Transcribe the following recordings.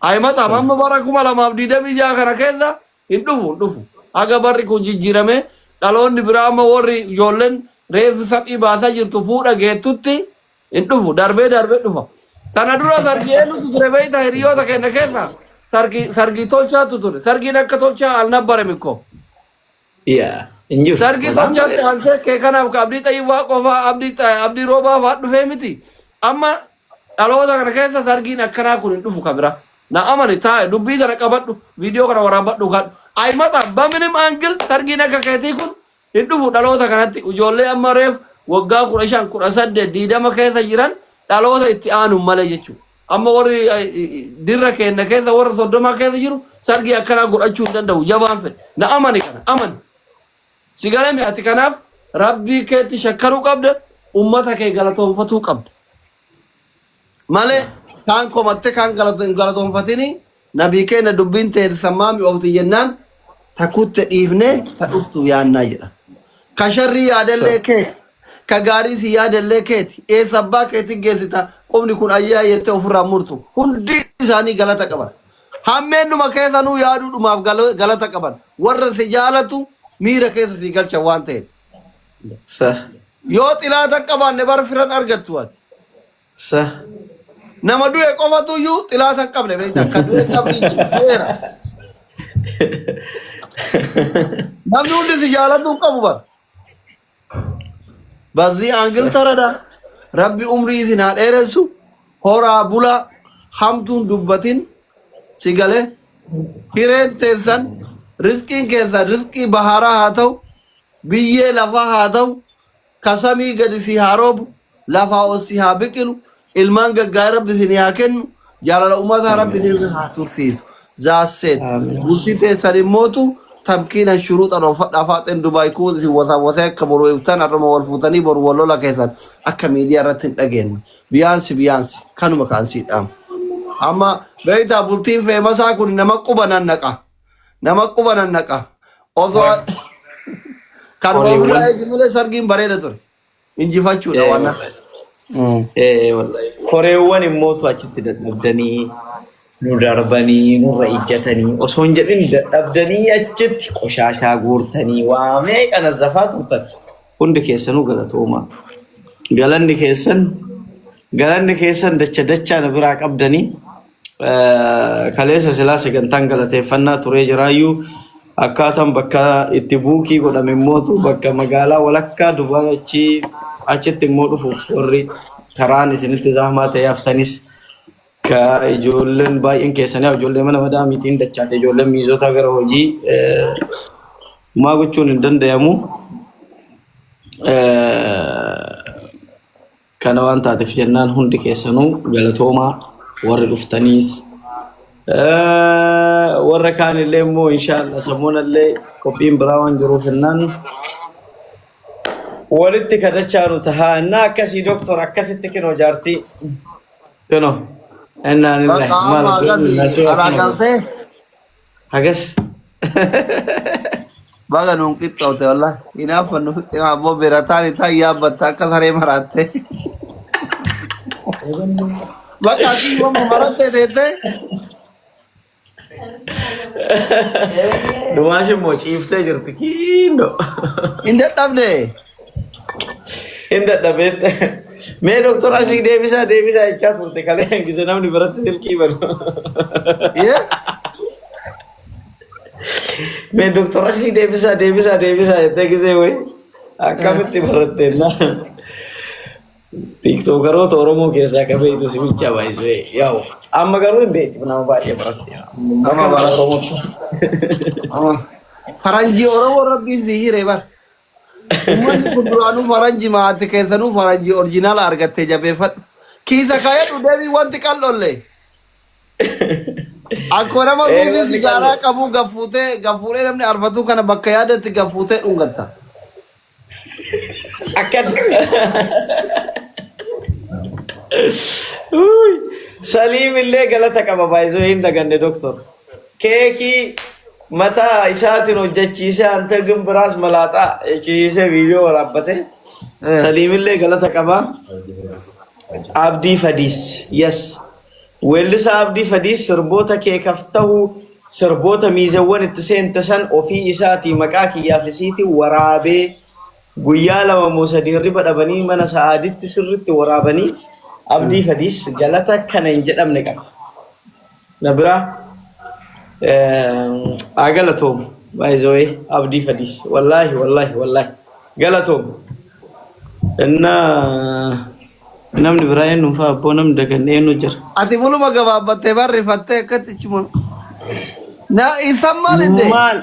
Ay mata amma barakuma lamaaf diidamii jaa kana keessa hin dhufu. Aga barri kun jijjiirame dhaloonni biraa amma warri ijoolleen reefu saphii baasaa jirtu fuudha geettutti hin dhufu darbee dhufa. Kana dura sargii eenyutu ture beektaa hiriyoota keenya keessa sargii tolchaatu ture. Sargiin akka tolchaa al nabbare mikko. Sargii tolchaatti ansee kee kanaaf ka abdii xayyibaa qofaa abdii roobaa fa'aa dhufee miti. Amma dhaloota kana keessa sargiin akkanaa kun hin dhufu kabira. Na amani taa'e dubbii kana qabadhu viidiyoo kana waraabadhu kan ay mata baminim angil sargiin akka keetii kun hin dhufu dhaloota kanatti ijoollee amma reef waggaa 15 18 diidama keessa jiran dhaloota itti aanu malee jechuudha. Amma warri dirra keenya keessa warra 30 keessa jiru sargii akkanaa godhachuu hin danda'u jabaan fedhe. Na amani kana amani. Sigalame ati kanaaf rabbii keetti shakkaruu qabda ummata kee galatoonfatuu qabda. Malee kan komatte kan galatoonfatini nabii keenya dubbiin ta'e sammaami ofti jennaan takutte dhiifne ta dhuftu yaannaa jedha. Ka sharrii yaadallee keeti ka gaarii si yaadallee keeti eessa abbaa keetti geessita qomni kun ayyaa jettee ofirraa murtu hundi isaanii galata qaban. Hammeennuma keessa nuu yaaduudhumaaf galata qaban warra si jaalatu miira keessa si galcha waan ta'eef. Yoo xilaata qabaanne bar firan argattu ati. Nama du'e qofatu iyyuu xilaata hin qabne beektaa akka du'e qabni du'eera. Namni hundi si jaalatu hin qabu bara. Bazii aangil taradha. Rabbi umrii isin haa dheeressu horaa bulaa hamtuun dubbatin si galee hireen teessan rizqiin keessan rizqii baharaa haa ta'u biyyee lafaa haa ta'u kasamii gadi si haa roobu lafaa ol si haa biqilu ilmaan gaggaa rabbi isin haa kennu jaalala ummata rabbi isin haa tursiisu zaasseet bultii teessan immootu tamkiina shuruuxan ofadhaa faaxeen dubaay kuun isin wasee akka boruu ibtan har'uma wal fuutanii boru wal lola keessan akka miidiyaa irratti hin dhageenye biyaansi kanuma kaansiidhaam. Amma beektaa bultiin feemasaa kun nama quba nan naqa osoo kan oomishaa eegimalee sargiin bareeda ture injifachuudha waan koreewwan immootu achitti dadhabdanii nu darbanii nurra ijjatanii osoo hin jedhin dadhabdanii achitti qoshaashaa guurtanii waa meeqa nazzafaa turtan hundi keessanuu galatooma galanni keessan dachaa na biraa qabdanii kaleessa silaa sagantaan galateeffannaa turee jiraayyuu akkaataan bakka itti buukii godhame immootu bakka magaalaa walakkaa Dubaay achitti immoo dhufuuf warri karaan isinitti zahmaa ta'ee haftanis ka ijoolleen baay'een keessanii ijoollee mana madaamiitiin dachaate ijoolleen miizota gara hojii maa gochuun hin danda'amu kana waan taateef jennaan hundi keessanuu galatoomaa warri dhuftaniis warra kaan illee immoo inshallah sammuunallee qophiin biraa waan jiruuf jennaan walitti kadhachaanu tahaa innaa akkasii doktor akkasitti kinoo jaartii kinoo innaan illee maal hagas baga nuun qixxoote wallahi hinaafannu abbo birataan itaa yaabbatta akka saree maraatte bakka ati yooma maratte teette dumaashin moo ciiftee jirti kiindo hin dadhabne hin dadhabeette mee doktor asii deebisaa jechaa turte kalee gise namni biratti silkii banu mee doktor asii deebisaa jettee gisee way akkamitti baratteenna tiktokeroota Oromoo keessaa ka beektu si bicha baay'ee yaa'u amma garuu hin beekti nama baay'ee baratte faranjii Oromoo rabbiin si hiree bar ummanni kun duraanuu faranjii maatii keessanuu faranjii orjinaala argattee jabeeffadhu kiisa kaayadhu deebii wanti qal'olle akkoo nama duubii sigaaraa qabu gaffuutee namni arfatu kana bakka yaadatti gaffuutee dhungatta akan Salim illee galata qaba baay'isoo hin daganne doktor keekii mataa isaatiin hojjechiisee ante gimbiraas malaaxaa ciisee viidiyoo waraabbate Salim illee galata qaba Abdii Fadis yes weellisa abdii fadii sirboota kee kaftahu sirboota miizawwan itti seentasan ofii isaatii maqaa kiyyaafisiiti waraabee guyyaa lama moo sadii riba dhabanii mana sa'aaditti sirritti waraabanii abdii fadiis galata kana hin jedhamne qaba. Na biraa galatoom by the way abdii fadiis wallahi galatoom inna namni biraa eenyu fa'aa abboo namni dagannee eenyu jira. Ati muluma gabaabbattee barreeffattee akkatti cuma. Na isaan maal inde? Maal?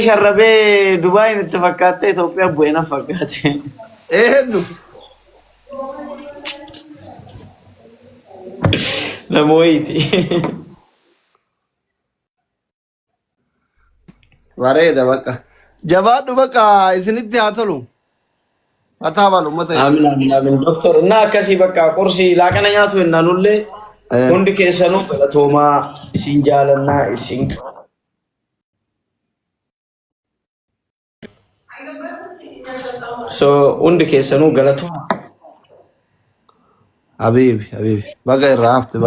Sharrabee Dubaay itti fakkaattee Itoophiyaa bu'ee na fakkaate. Eenyu? Namooti. Bareeda bakka. Jabaadhu bakka isinitti haa tolu. Ataa balu mata. Amin doktor. Na akkasii bakka qorsii laaqana nyaatu hennanullee hundi keessanuu galatoomaa isin jaalannaa isin. So hundi keessanuu galatoomaa. Habibi. Baga irraa hafte.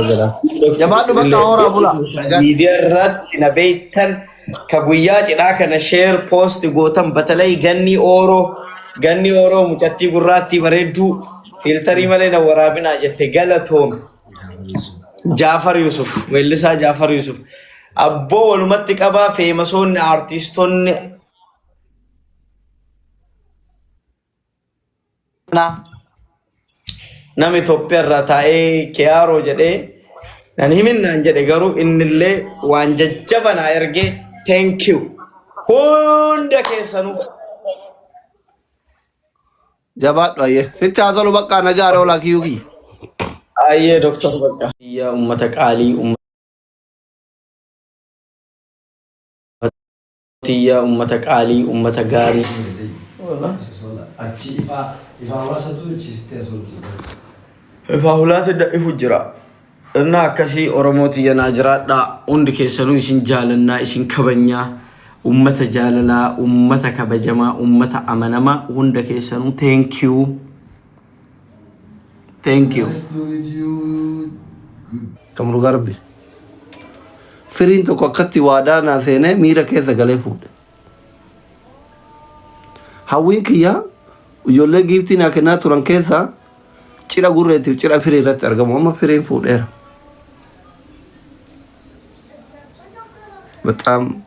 Jabaadhu bakka horaa bula. Miidiyaa irratti na beektan ka guyyaa cidhaa kana share post gootan batalay ganni ooroo mucattii gurraattii bareedduu filtarii malee na waraabinaa jette galatoom. Jaafar Yusuf, weellisaa Jaafar Yusuf. Abboo walumatti qabaa feemasoonni artistoonni nama Itoophiyaa irraa taa'ee Kiyaaroo jedhee nan himinnaan jedhe garuu innillee waan jajjabanaa ergee thank you hunda keessanuu. Jabaadhu ayyee. Sitti haa tolu bakka nagaa oolaa kiyyuu kiyya. Ayyee doktor bakka. Yaa uummata qaalii uummata gaarii. Ifaa hulaati ifu jira. Inna akkasii Oromooti yanaa jiraadha. Hundi keessanuu isin jaalannaa isin kabajnaa. Ummata jaalalaa, ummata kabajamaa, ummata amanamaa hunda keessanuu thank you. Kamru garbi. Firiin tokko akkatti waadaa naa seenee miira keessa galee fuudhe. Hawwiin kiyyaa ijoollee giiftii naa kennaa turan keessaa cidha gurreetiif cidha firii irratti argamu. Amma firiin fuudheera. Bataam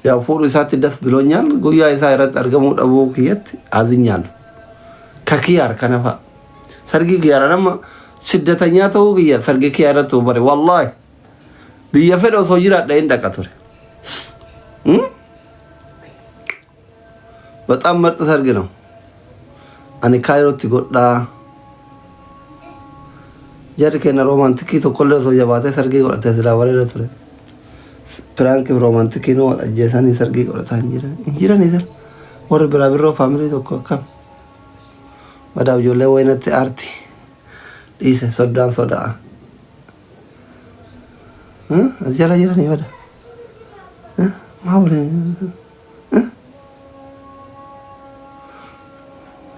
yaa fuudhu isaatti das bilooñaan guyyaa isaa irratti argamuu dhabuu kiyyatti aziñaan. Ka kiyyaar kana fa'a. Sargii kiyyaara nama siddatanyaa ta'uu kiyya sargii kiyyaa irratti bare wallaahi biyya fedhe osoo jiraadha hin dhaqa ture. በጣም ምርጥ ሰርግ ነው። አኔ ካይሮቲ ጎዳ ጀርከና ሮማንቲክ ቶኮለ ሶ ጀባተ ሰርግ ጎዳ ተስላወረ ለቱረ ፕራንክ ሮማንቲክ ነው አጀሳኒ ሰርግ ጎዳ እንጂራ ነዘር ወር ብራብሮ ፋሚሊ ቶኮካ ወዳው ጆለ ወይነት አርቲ ዲሰ ሶዳን ሶዳ አጀራ ጀራ ነው ወዳ ማውለ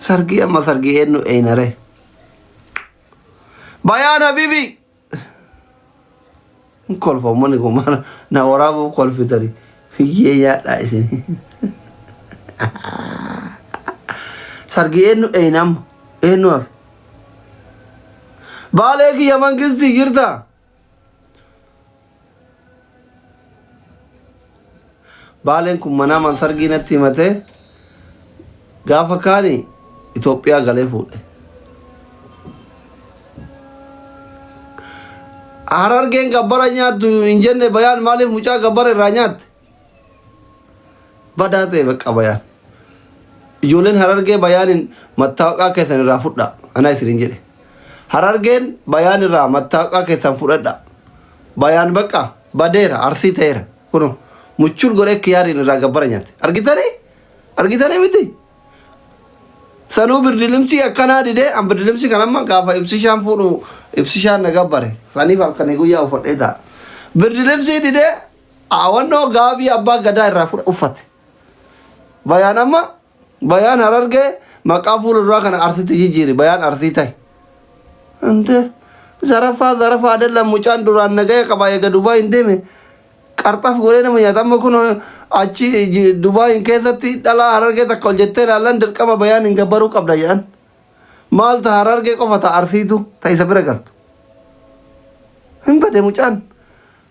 sargi amma sargi eenyu eenare bayaan habibi kolfa mani kumara na warabu kolfitari hiyyee yaadha isin sargi eenyu eenam eenyu af baalee kiyya mangisti jirta baaleen kun manaa man sargii natti himate gaafa kaani Itoophiyaa galee fuudhe. Harargeen gabbara nyaattu hin jenne bayaan maaliif mucaa gabbara irraa nyaatte? Badaa ta'e bakka bayaan. Ijoolleen harargee bayaanin mattaawaqaa keessan irraa fudhaa. Anaa isin jedhe. Harargeen bayaan irraa mattaawaqaa keessan fudhadhaa. Bayaan bakka badeera arsii ta'eera. Kun muchuun godhee kiyyaariin irraa gabbara nyaatte. Argitanii miti? Sanuu birdilimsi akkanaa didee an birdilimsi kanamma gaafa ibsishaan fuudhu ibsishaan na gabbare saniif akkanii guyyaa uffadhee ta'a. Birdilimsi didee awwannoo gaabii abbaa gadaa irraa uffate. Bayaan amma bayaan harargee maqaa fuulduraa kana arsitti jijjiiri bayaan arsii ta'e. Zarafaa adeelaan mucaan duraan nagaya qaba eega Dubaay hin deeme qarxaaf godhee nama nyaata amma kun achi Dubaay keessatti dhalaa harargee takka ol jettee ilaallan dirqama bayaan hin gabbaruu qabda jedhan maal ta'a harargee qofa ta'a arsiitu ta'a isa bira galtu hin bade mucaan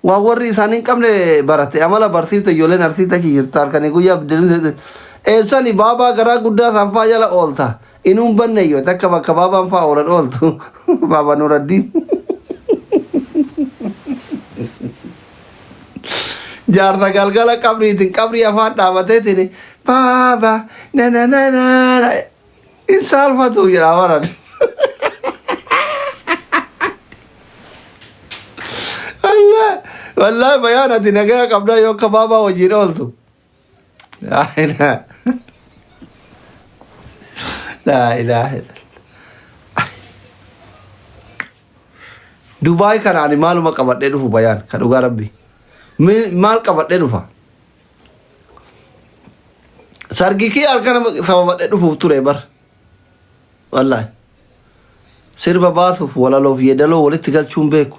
waan warri isaanii hin qabne barate amala barsiifte ijoolleen arsiita achi jirta halkanii guyyaa abdiin eessani baabaa garaa guddaa sanfaa jala oolta inuun banne yoo takka bakka baabaan faa oolan ooltu baaba Nuraddiin jaarsa galgala qabriitiin qabrii afaan dhaabateetiin baaba na in saalfatu jira waran wallahi bayaan ati nagaya qabda yoo akka baabaa hojiin ooltu la ilaha Dubaay kanaan maaluma qabadhee dhufu bayaan ka dhugaa rabbi maal qabadhee dhufa sargi kee halkana sababadhee dhufuuf ture bar wallahi sirba baasuuf walaloof yeedaloo walitti galchuun beeku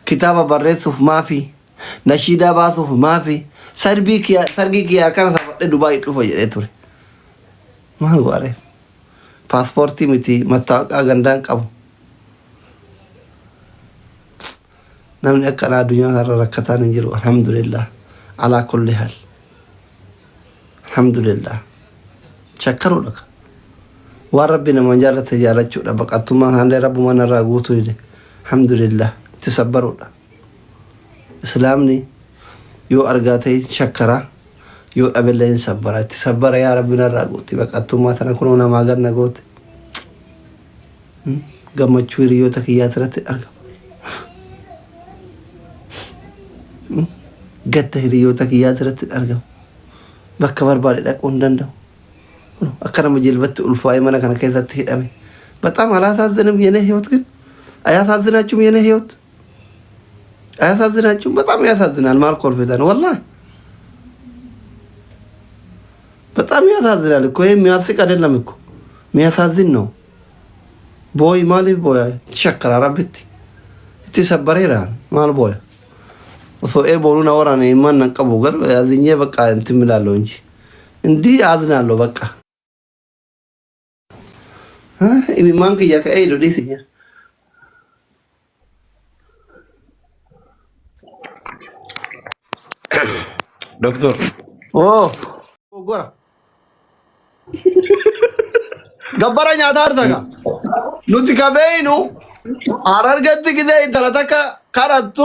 kitaaba barreessuuf maafi nashiidaa baasuuf maafi sargi kee halkana sababadhee Dubaay dhufa jedhee ture maal goare paaspoortii miti mattaawaqaa gandaan qabu namni akkanaa addunyaa kanarra rakkataan hin jiru alhamdulillah alaa kulli haal alhamdulillah shakkaruudha waan rabbi nama jaallate jaalachuudha baqattummaa haallee rabbuma narraa guutuu hide alhamdulillah itti sabbaruudha islaamni yoo argaa ta'e shakkara yoo dhabellee hin sabbara itti sabbara yaa rabbi narraa guuti baqattummaa sana kunoo namaa ganna goote gammachuu hiriyoota kiyyaa irratti argama gadda hiriyoota kiyyaa irratti argama bakka barbaade dhaquu hin danda'u akka nama jilbatti ulfaa'ee mana kana keessatti hidhame በጣም አላሳዝንም የኔ ህይወት ግን አያሳዝናችሁም የኔ ህይወት አያሳዝናችሁም በጣም ያሳዝናል ማልኮል ፈተና ወላሂ በጣም ያሳዝናል እኮ ይሄ የሚያስቅ አይደለም እኮ የሚያሳዝን ነው ቦይ ማሊ ቦይ ተሸከራ ረብቲ ተሰበረራ ማል ቦይ ወሶ ኤቦኑና ወራኔ ማን ነቀቡ ገር ያዝኜ በቃ እንትን እላለሁ እንጂ እንዲህ አዝናለሁ በቃ ማን ከያ ከአይዶ ዲስኛ ዶክተር ጎራ ገበራ ኛታ አርተጋ ኑቲ ከበይኑ አራርገት ጊዜ ተለተከ ካራቱ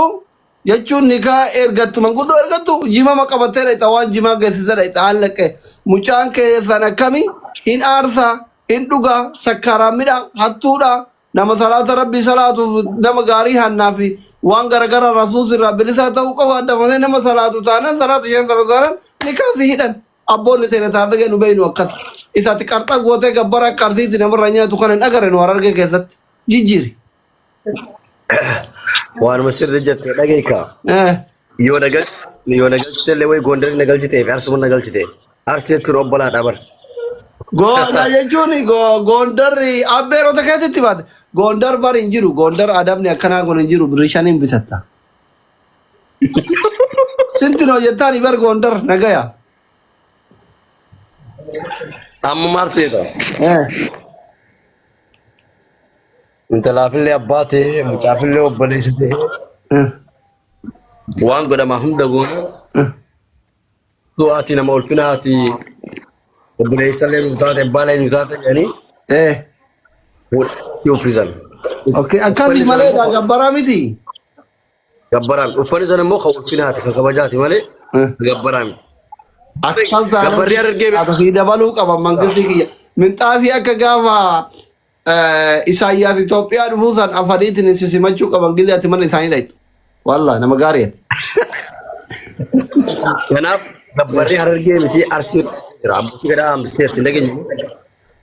jechuun nikaa ergattu manguddoo ergattu jima maqabattee dha waan jimaa geessisa dha xaallaqe mucaan keessan akkami hin aarsa hin dhuga sakkaaraamidha hattuudha nama salaata rabbi salaatu nama gaarii hannaa fi waan garagara rasuus irraa bilisaa ta'uu qofa addamatee nama salaatu taanan salaata isheen salaatu taanan nikaa si hidhan abboonni seena taargee nu beeynu akkas isaatti qarxa gootee gabbara akka arsiitti namarra nyaatu kan hin agarre nu harargee keessatti jijjiiri. waan masir jette dhageeka yoo nagalchite way gondar nagalchite arsuma nagalchite arseettun obbolaa dhabar gondar jechuun gondar abbeerota keessatti baate gondar bar hin jiru gondar adamni akkanaa kun hin jiru birishaniin bitatta sinti noo jettaani bar gondar nagaya amma maal seeta intalaafillee abbaate mucaafillee obboleessite waan godhama hunda goona du'aati nama ulfinaati obboleessallee nu taate abbaalee nu taate jedhanii uffisan. Akkasii malee gabbaraa miti. Gabbaraan uffanni sana immoo kan ulfinaati kan kabajaati malee gabbaraa miti. Akkas Gabbarri argee taatee dabaluu qaba mangistii kiyya minxaafii akka gaafa Isaayyaas Itoophiyaa dhufuusan afaniitiin ibsi simachuu qaban gizee ati mana isaanii dhaytu. Wallah nama gaariidha. kanaaf gabbarri argee miti arsii jira abbootii gadaa ambisteerti dhageenye.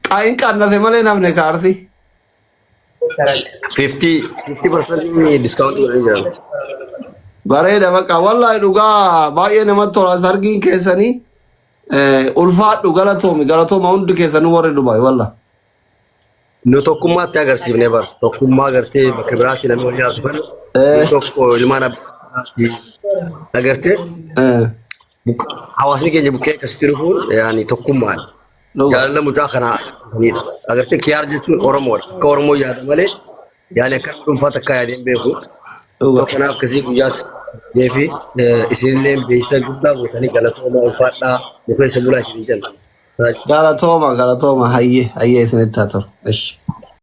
Qaayin qannase malee namni ka arsii. 50% discount godhanii jiran. Bareeda baqa wallahi dhugaa baay'ee namatti tola sargiin keessanii ulfaadhu galatooma hundi keessanuu warri Dubaay walla. Nu tokkummaatti agarsiifne bar tokkummaa agartee bakka biraatti namni wal nyaatu kana tokko ilmaan abbaatti agartee hawaasni keenya bukkee akkasitti dhufuun yaani tokkummaan jaalala mucaa kana agartee kiyaar jechuun Oromoodha akka Oromoo yaada malee yaani akka dhuunfaa takka yaadeen beeku kanaaf kasii guyyaa deefi isinillee beeysa guddaa gootanii galatooma ulfaadhaa mukeessa bulaa isin jenna. Galatooma hayyee isinitti haa ta'u.